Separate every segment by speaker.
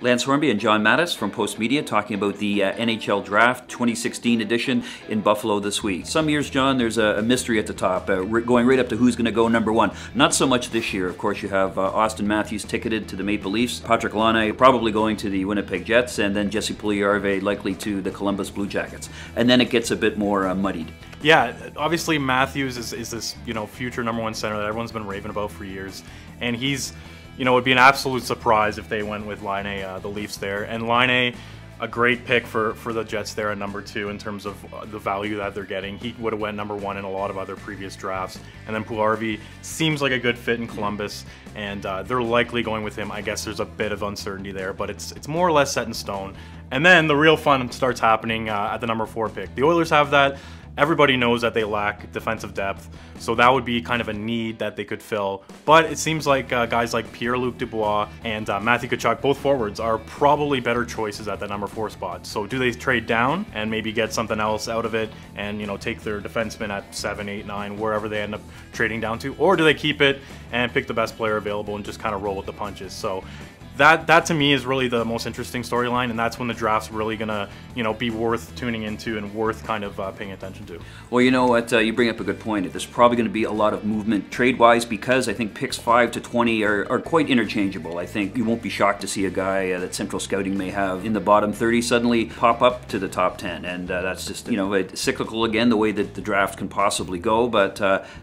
Speaker 1: Lance Hornby and John Mattis from Post Media talking about the NHL Draft 2016 edition in Buffalo this week. Some years, John, there's a mystery at the top, going right up to who's going to go number one. Not so much this year. Of course, you have Austin Matthews ticketed to the Maple Leafs, Patrick Laine probably going to the Winnipeg Jets, and then Jesse Puljujarvi likely to the Columbus Blue Jackets. And then it gets a bit more muddied.
Speaker 2: Yeah, obviously Matthews is this future #1 center that everyone's been raving about for years, and he's it would be an absolute surprise if they went with Laine, the Leafs there. And Laine, a great pick for the Jets there at #2 in terms of the value that they're getting. He would have went #1 in a lot of other previous drafts. And then Puljujarvi seems like a good fit in Columbus, and they're likely going with him. I guess there's a bit of uncertainty there, but it's more or less set in stone. And then the real fun starts happening at the #4 pick. The Oilers have that. Everybody knows that they lack defensive depth, so that would be kind of a need that they could fill. But it seems like guys like Pierre-Luc Dubois and Matthew Tkachuk, both forwards, are probably better choices at that #4 spot. So do they trade down and maybe get something else out of it and take their defenseman at 7, 8, 9, wherever they end up trading down to? Or do they keep it and pick the best player available and just kind of roll with the punches? So that to me is really the most interesting storyline, and that's when the draft's really gonna be worth tuning into and worth kind of paying attention to.
Speaker 1: Well, you know what, you bring up a good point. There's probably going to be a lot of movement trade-wise because I think picks 5 to 20 are quite interchangeable. I think you won't be shocked to see a guy that Central Scouting may have in the bottom 30 suddenly pop up to the top 10, and that's just cyclical again, the way that the draft can possibly go. But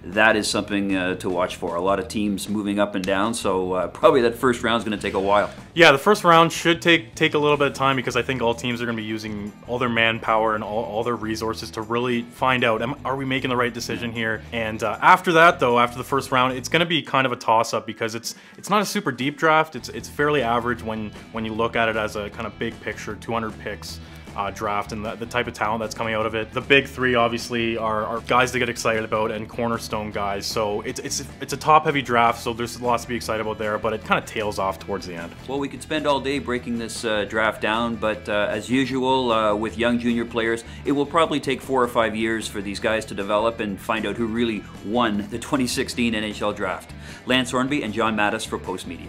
Speaker 1: that is something to watch for. A lot of teams moving up and down, so probably that first round is going to take a while.
Speaker 2: Yeah, the first round should take a little bit of time because I think all teams are going to be using all their manpower and all their resources to really find out, are we making the right decision here? And after that, though, after the first round, it's going to be kind of a toss-up because it's not a super deep draft. It's fairly average when you look at it as a kind of big picture, 200 picks. Draft and the type of talent that's coming out of it. The big three obviously are guys to get excited about and cornerstone guys. So it's a top-heavy draft, so there's lots to be excited about there, but it kind of tails off towards the end.
Speaker 1: Well, we could spend all day breaking this draft down, but as usual with young junior players, it will probably take 4 or 5 years for these guys to develop and find out who really won the 2016 NHL Draft. Lance Hornby and John Mattis for Post Media.